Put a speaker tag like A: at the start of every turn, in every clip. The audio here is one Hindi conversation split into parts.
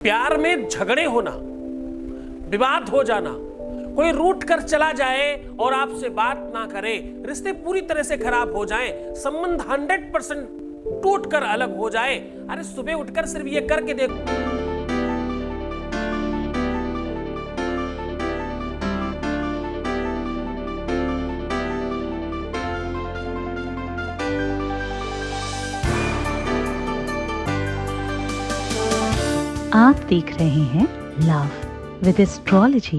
A: प्यार में झगड़े होना, विवाद हो जाना, कोई रूठ कर चला जाए और आपसे बात ना करे, रिश्ते पूरी तरह से खराब हो जाएं, संबंध 100% टूट कर अलग हो जाए। अरे सुबह उठकर सिर्फ ये करके देखो।
B: आप देख रहे हैं लव विद एस्ट्रोलॉजी।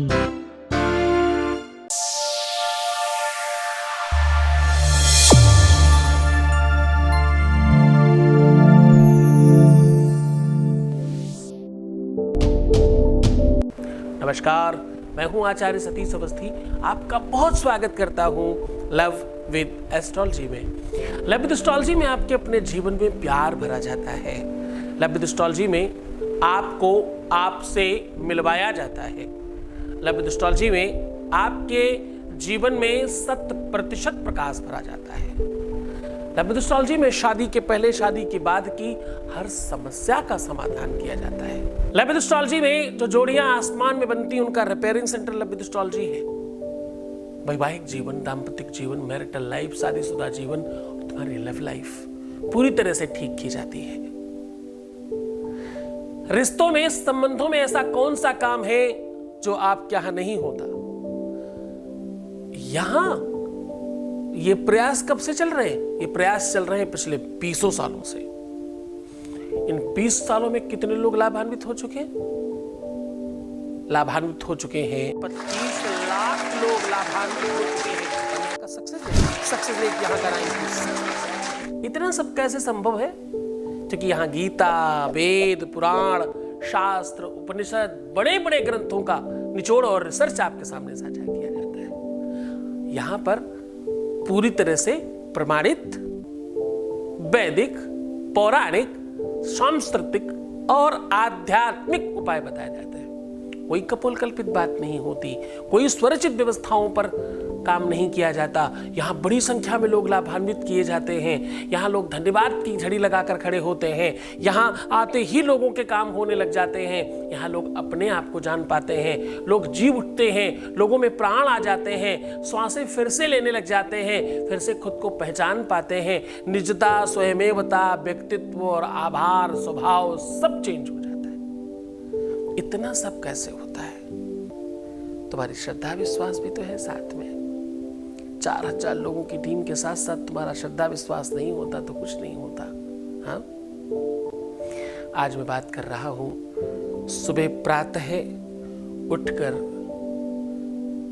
A: नमस्कार, मैं हूं आचार्य सतीश अवस्थी। आपका बहुत स्वागत करता हूं लव विद एस्ट्रोलॉजी में। लव विद एस्ट्रोलॉजी में आपके अपने जीवन में प्यार भरा जाता है। लव विद एस्ट्रोलॉजी में आपको आपसे मिलवाया जाता है। लव विद एस्ट्रोलॉजी में आपके जीवन में 100% प्रकाश भरा जाता है। लव विद एस्ट्रोलॉजी में शादी के पहले, शादी के बाद की हर समस्या का समाधान किया जाता है। लव विद एस्ट्रोलॉजी में जो जोड़ियां आसमान में बनती हैं, उनका repairing centre love with astrology है। वैवाहिक जीवन, दाम्पत्य जीवन, मैरिटल लाइफ, शादीशुदा जीवन और तुम्हारी लव लाइफ पूरी तरह से ठीक की जाती है। रिश्तों में, संबंधों में ऐसा कौन सा काम है जो आपके यहां नहीं होता? यहां ये प्रयास कब से चल रहे हैं? ये प्रयास चल रहे हैं पिछले 20 सालों से। इन 20 सालों में कितने लोग लाभान्वित हो चुके हैं? लाभान्वित हो चुके हैं 25 लाख लोग लाभान्वित हो चुके हैं। का सक्सेस रेट यहां का 90%। इतना सब कैसे संभव है? क्योंकि यहाँ गीता, वेद, पुराण, शास्त्र, उपनिषद, बड़े बड़े ग्रंथों का निचोड़ और रिसर्च आपके सामने साझा किया जाता है। यहाँ पर पूरी तरह से प्रमाणित वैदिक, पौराणिक, सांस्कृतिक और आध्यात्मिक उपाय बताए जाते हैं। कोई कपोल कल्पित बात नहीं होती, कोई स्वरचित व्यवस्थाओं पर काम नहीं किया जाता। यहाँ बड़ी संख्या में लोग लाभान्वित किए जाते हैं। यहाँ लोग धन्यवाद की झड़ी लगाकर खड़े होते हैं। यहाँ आते ही लोगों के काम होने लग जाते हैं। यहाँ लोग अपने आप को जान पाते हैं, लोग जी उठते हैं, लोगों में प्राण आ जाते हैं, श्वासें फिर से लेने लग जाते हैं, फिर से खुद को पहचान पाते हैं। निजता, स्वयमेवता, व्यक्तित्व और आभार, स्वभाव सब चेंज हो जाता है। इतना सब कैसे होता है? तुम्हारी श्रद्धा विश्वास भी तो है साथ में। 4000 लोगों की टीम के साथ साथ तुम्हारा श्रद्धा विश्वास नहीं होता तो कुछ नहीं होता। हाँ, आज मैं बात कर रहा हूं सुबह प्रातः उठकर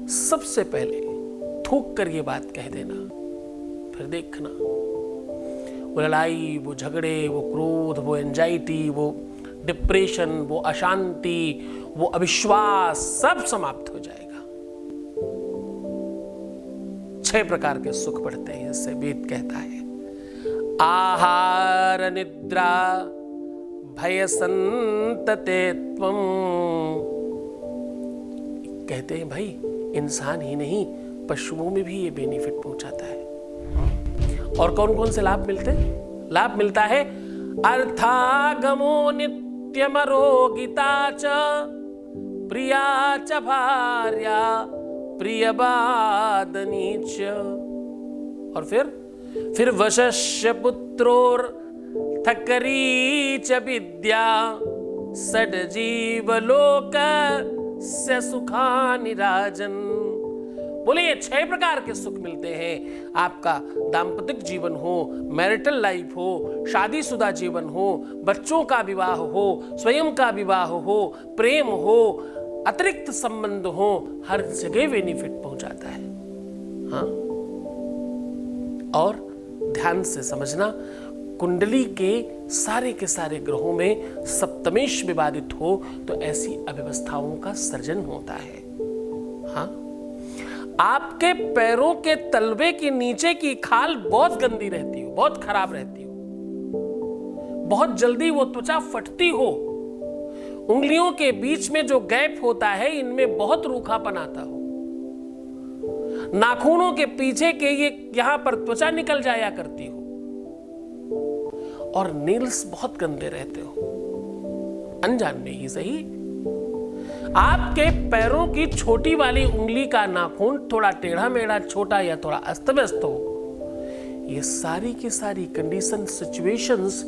A: सबसे पहले थूक कर ये बात कह देना, फिर देखना वो लड़ाई, वो झगड़े, वो क्रोध, वो एंजाइटी, वो डिप्रेशन, वो अशांति, वो अविश्वास सब समाप्त हो जाएगा। 6 प्रकार के सुख बढ़ते हैं, इससे वेद कहता है। आहार निद्रा भय संतते त्वम। कहते हैं भाई, इंसान ही नहीं पशुओं में भी ये बेनिफिट पहुंचाता है। और कौन कौन से लाभ मिलते हैं? लाभ मिलता है अर्थागमो नित्यमरोगिता च प्रिया च भार्या प्रियबादनीच। और फिर वशस्य पुत्रोर थकरी च विद्या सड जीवलोक से सुखानि राजन। बोले ये 6 प्रकार के सुख मिलते हैं। आपका दाम्पतिक जीवन हो, मैरिटल लाइफ हो, शादीशुदा जीवन हो, बच्चों का विवाह हो, स्वयं का विवाह हो, प्रेम हो, अतिरिक्त संबंध हो, हर जगह बेनिफिट पहुंचाता है। हाँ, और ध्यान से समझना, कुंडली के सारे ग्रहों में सप्तमेश विवादित हो तो ऐसी अव्यवस्थाओं का सर्जन होता है। हाँ, आपके पैरों के तलवे के नीचे की खाल बहुत गंदी रहती हो, बहुत खराब रहती हो, बहुत जल्दी वो त्वचा फटती हो, उंगलियों के बीच में जो गैप होता है इनमें बहुत रूखापन आता हो, नाखूनों के पीछे के ये यहां पर त्वचा निकल जाया करती हो, और नेल्स बहुत गंदे रहते हो, अनजान में ही सही। आपके पैरों की छोटी वाली उंगली का नाखून थोड़ा टेढ़ा मेढ़ा, छोटा या थोड़ा अस्त व्यस्त हो, ये सारी की सारी कंडीशन, सिचुएशंस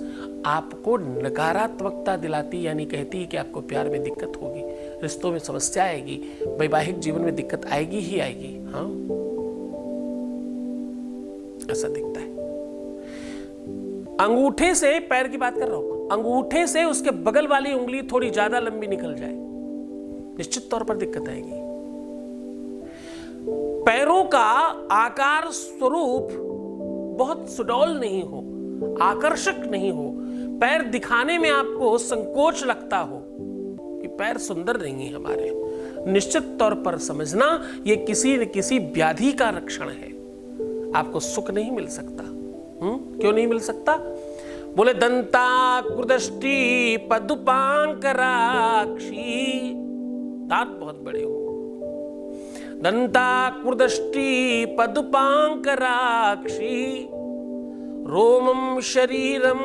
A: आपको नकारात्मकता दिलाती, यानी कहती है कि आपको प्यार में दिक्कत होगी, रिश्तों में समस्या आएगी, वैवाहिक जीवन में दिक्कत आएगी ही आएगी। हाँ, ऐसा दिखता है। अंगूठे से, पैर की बात कर रहा हूं, अंगूठे से उसके बगल वाली उंगली थोड़ी ज्यादा लंबी निकल जाए, निश्चित तौर पर दिक्कत आएगी। पैरों का आकार स्वरूप बहुत सुडौल नहीं हो, आकर्षक नहीं हो, पैर दिखाने में आपको संकोच लगता हो कि पैर सुंदर नहीं है हमारे, निश्चित तौर पर समझना ये किसी न किसी व्याधि का लक्षण है। आपको सुख नहीं मिल सकता। क्यों नहीं मिल सकता? बोले दंता कुदष्टि पदुपांकराक्षी, दांत बहुत बड़े हो, दंता कुदष्टि पदुपांकराक्षी, रोमम शरीरम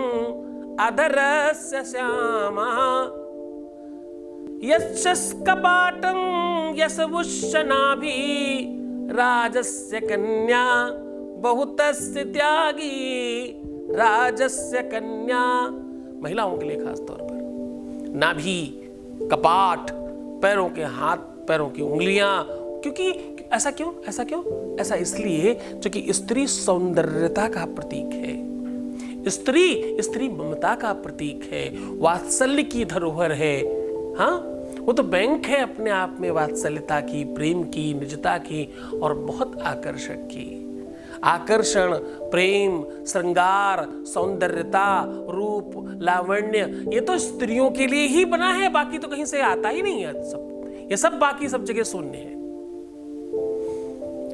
A: अधरस्य श्यामा, यस्कपाटं यशवुश्चनाभि, राजस्य कन्या बहुतस्य त्यागी, राजस्य कन्या, महिलाओं के लिए खास तौर पर नाभि, कपाट, पैरों के हाथ, पैरों की उंगलियां, क्योंकि ऐसा क्यों? ऐसा इसलिए क्योंकि स्त्री सौंदर्यता का प्रतीक है, स्त्री ममता का प्रतीक है, वात्सल्य की धरोहर है। हाँ, वो तो बैंक है अपने आप में, वात्सल्यता की, प्रेम की, निजता की और बहुत आकर्षक की। आकर्षण, प्रेम, श्रृंगार, सौंदर्यता, रूप, लावण्य, ये तो स्त्रियों के लिए ही बना है, बाकी तो कहीं से आता ही नहीं है। ये सब बाकी सब जगह शून्य है।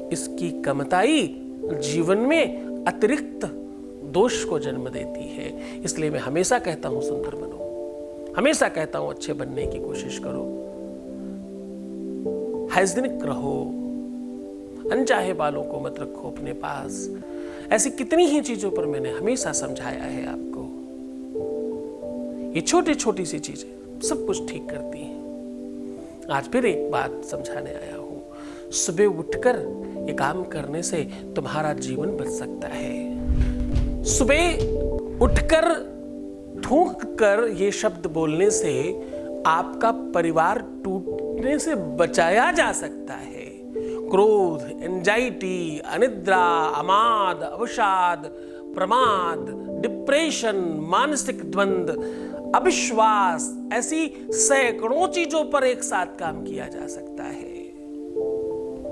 A: इसकी कमताई जीवन में अतिरिक्त दोष को जन्म देती है। इसलिए मैं हमेशा कहता हूं सुंदर बनो, हमेशा कहता हूं अच्छे बनने की कोशिश करो, हाइजीनिक रहो, अनचाहे बालों को मत रखो अपने पास। ऐसी कितनी ही चीजों पर मैंने हमेशा समझाया है आपको। ये छोटी छोटी सी चीजें सब कुछ ठीक करती हैं। आज फिर एक बात समझाने आया हूं, सुबह उठकर ये काम करने से तुम्हारा जीवन बच सकता है। सुबह उठकर थूक कर ये शब्द बोलने से आपका परिवार टूटने से बचाया जा सकता है। क्रोध, एंजाइटी, अनिद्रा, अमाद, अवसाद, प्रमाद, डिप्रेशन, मानसिक द्वंद्व, अविश्वास, ऐसी सैकड़ों चीजों पर एक साथ काम किया जा सकता है।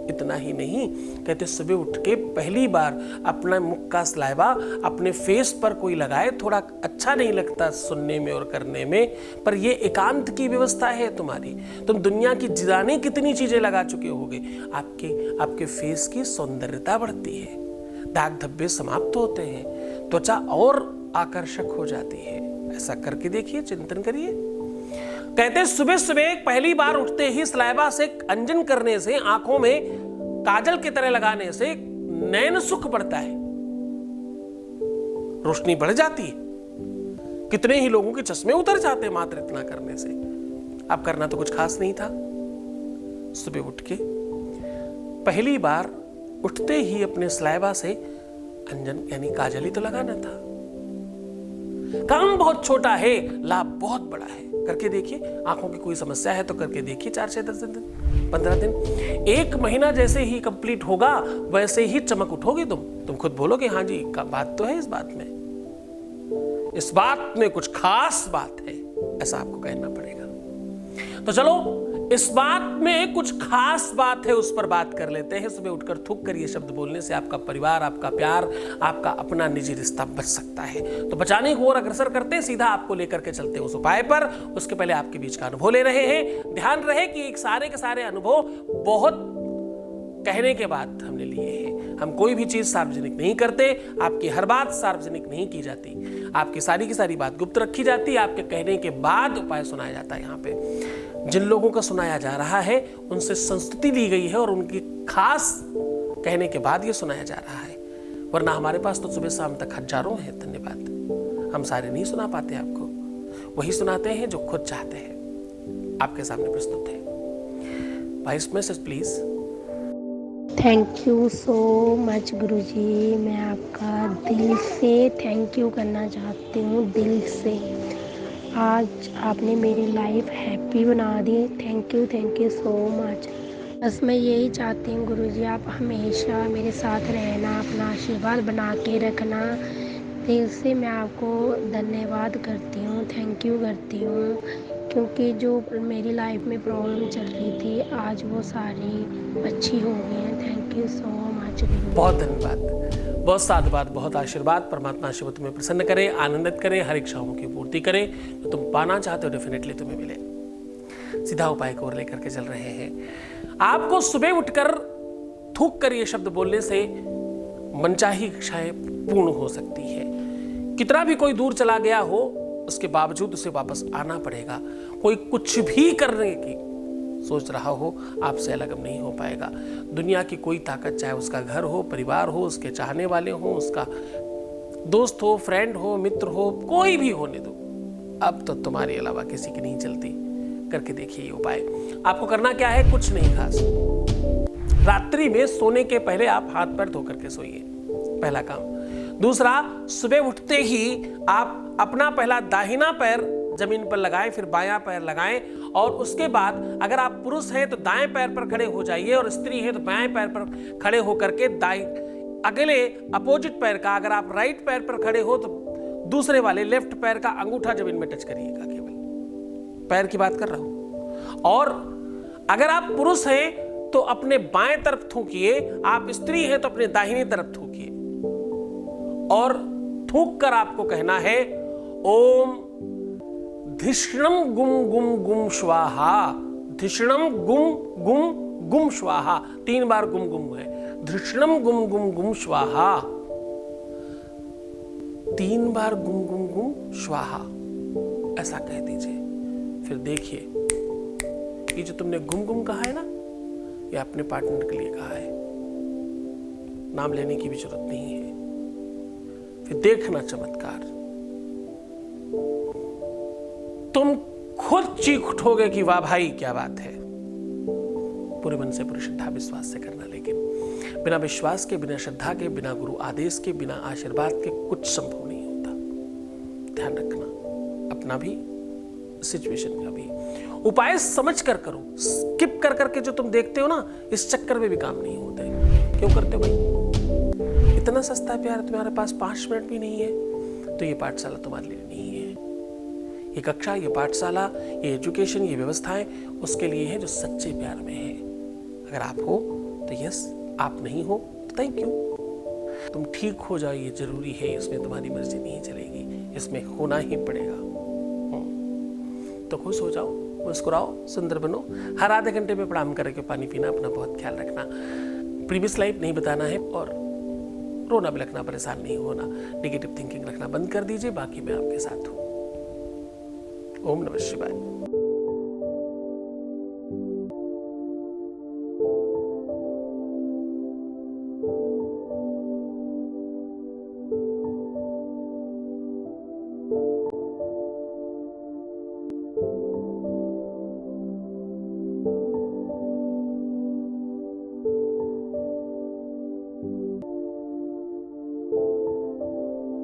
A: इतना ही नहीं, कहते सुबह उठ के पहली बार अपना मुख का सलाइवा अपने फेस पर कोई लगाए, थोड़ा अच्छा नहीं लगता सुनने में और करने में, पर ये एकांत की व्यवस्था है तुम्हारी। तुम दुनिया की जाने कितनी चीजें लगा चुके होगे, आपके फेस की सौंदर्यता बढ़ती है, दाग धब्बे समाप्त होते हैं, त्वचा और आकर्षक हो जाती है। ऐसा करके देखिए, चिंतन करिए। कहते सुबह सुबह पहली बार उठते ही सलाइवा से अंजन करने से, आंखों में काजल की तरह लगाने से नयन सुख बढ़ता है, रोशनी बढ़ जाती है। कितने ही लोगों के चश्मे उतर जाते हैं मात्र इतना करने से। अब करना तो कुछ खास नहीं था, सुबह उठ के पहली बार उठते ही अपने सलाइवा से अंजन यानी काजल ही तो लगाना था। काम बहुत छोटा है, लाभ बहुत बड़ा है। करके देखिए। आंखों की कोई समस्या है तो करके देखिए, 4 से 10 दिन, 15 दिन, 1 महीना जैसे ही कंप्लीट होगा वैसे ही चमक उठोगे तुम खुद बोलोगे हाँ जी का बात तो है, इस बात में कुछ खास बात है, ऐसा आपको कहना पड़ेगा। तो चलो इस बात में कुछ खास बात है, उस पर बात कर लेते हैं। सुबह उठकर थूक कर ये शब्द बोलने से आपका परिवार, आपका प्यार, आपका अपना निजी रिश्ता बच सकता है। तो बचाने की ओर अग्रसर करते हैं, सीधा आपको लेकर के चलते हैं उस उपाय पर। उसके पहले आपके बीच का अनुभव ले रहे हैं। ध्यान रहे कि एक सारे के सारे अनुभव बहुत कहने के बाद हमने लिए हैं। हम कोई भी चीज सार्वजनिक नहीं करते, आपकी हर बात सार्वजनिक नहीं की जाती, आपकी सारी की सारी बात गुप्त रखी जाती है। आपके कहने के बाद उपाय सुनाया जाता है। यहाँ पे जिन लोगों का सुनाया जा रहा है उनसे संस्तुति ली गई है और उनकी खास कहने के बाद ये सुनाया जा रहा है, वरना हमारे पास तो सुबह शाम तक हजारों हैं। धन्यवाद, हम सारे नहीं सुना पाते आपको। वही सुनाते हैं जो खुद चाहते हैं। आपके सामने प्रस्तुत है voice message please.
C: Thank you so much Guruji, मैं आपका दिल से थैंक यू करना चाहती हूँ, दिल से। आज आपने मेरी लाइफ हैप्पी बना दी। Thank you so much. बस मैं यही चाहती हूँ गुरुजी, आप हमेशा मेरे साथ रहना, अपना आशीर्वाद बना के रखना। दिल से मैं आपको धन्यवाद करती हूँ, थैंक यू करती हूँ, क्योंकि जो मेरी लाइफ में प्रॉब्लम चल रही थी आज वो सारी अच्छी हो गई हैं। Thank you so much.
A: बहुत धन्यवाद, बहुत साधुवाद, बहुत आशीर्वाद। परमात्मा शिव तुम्हें प्रसन्न करे, आनंदित करे, हर इच्छाओं की पूर्ति करे। जो तुम पाना चाहते हो डेफिनेटली तुम्हें मिले। सीधा उपाय को लेकर के चल रहे हैं। आपको सुबह उठकर थूक कर ये शब्द बोलने से मनचाही इच्छाएं पूर्ण हो सकती है। कितना भी कोई दूर चला गया हो उसके बावजूद उसे वापस आना पड़ेगा। कोई कुछ भी करने की सोच रहा हो आपसे अलग नहीं हो पाएगा। दुनिया की कोई ताकत, चाहे उसका घर हो, परिवार हो, उसके चाहने वाले हो, उसका दोस्त हो, फ्रेंड हो, मित्र हो, कोई भी होने दो, अब तो तुम्हारे अलावा किसी की नहीं चलती। करके देखिए ये उपाय। आपको करना क्या है, कुछ नहीं खास। रात्रि में सोने के पहले आप हाथ पैर धो करके सोइए, पहला काम। दूसरा, सुबह उठते ही आप अपना पहला दाहिना पैर जमीन पर लगाएं, फिर बायां पैर लगाएं, और उसके बाद अगर आप पुरुष हैं तो दाएं पैर पर खड़े हो जाइए, और स्त्री है तो बाएं पैर पर खड़े होकर के अगले अपोजिट पैर का, अगर आप राइट पैर पर खड़े हो तो दूसरे वाले लेफ्ट पैर का अंगूठा जमीन में टच करिएगा। केवल पैर की बात कर रहा हूं। और अगर आप पुरुष हैं तो अपने बाएं तरफ थूकिए, आप स्त्री हैं तो अपने दाहिनी तरफ थूकिए, और थूक कर आपको कहना है ओम धिष्णम गुम गुम गुम स्वाहा, धिष्णम गुम गुम गुम स्वाहा। 3 बार गुम गुम है। धिष्णम गुम गुम गुम स्वाहा, 3 बार गुम गुम गुम स्वाहा, ऐसा कह दीजिए। फिर देखिए ये जो तुमने गुम गुम कहा है ना, ये अपने पार्टनर के लिए कहा है, नाम लेने की भी जरूरत नहीं है। फिर देखना चमत्कार, तुम खुद चीख उठोगे कि वाह भाई क्या बात है। पूरे मन से, पूरी श्रद्धा विश्वास से करना, लेकिन बिना विश्वास के, बिना श्रद्धा के, बिना गुरु आदेश के, बिना आशीर्वाद के कुछ संभव नहीं होता। ध्यान रखना अपना भी, सिचुएशन का भी। उपाय समझ कर करो। स्किप कर करके जो तुम देखते हो ना, इस चक्कर में भी काम नहीं होता है। क्यों करते हो भाई? इतना सस्ता प्यार तुम्हारे पास 5 मिनट भी नहीं है तो ये पाठशाला तुम्हारे लिए नहीं है। ये कक्षा, ये पाठशाला, ये एजुकेशन, ये व्यवस्थाएं उसके लिए है जो सच्चे प्यार में है। अगर आप हो तो यस, आप नहीं हो तो थैंक यू। तुम ठीक हो जाओ ये जरूरी है, इसमें तुम्हारी मर्जी नहीं चलेगी, इसमें होना ही पड़ेगा। तो खुश हो जाओ, मुस्कुराओ, सुंदर बनो। हर आधे घंटे में प्रणाम करके पानी पीना, अपना बहुत ख्याल रखना, प्रीवियस लाइफ नहीं बताना है, और रोना बिलखना, परेशान नहीं होना, नेगेटिव थिंकिंग रखना बंद कर दीजिए। बाकी मैं आपके साथ हूं। ओम नमः शिवाय।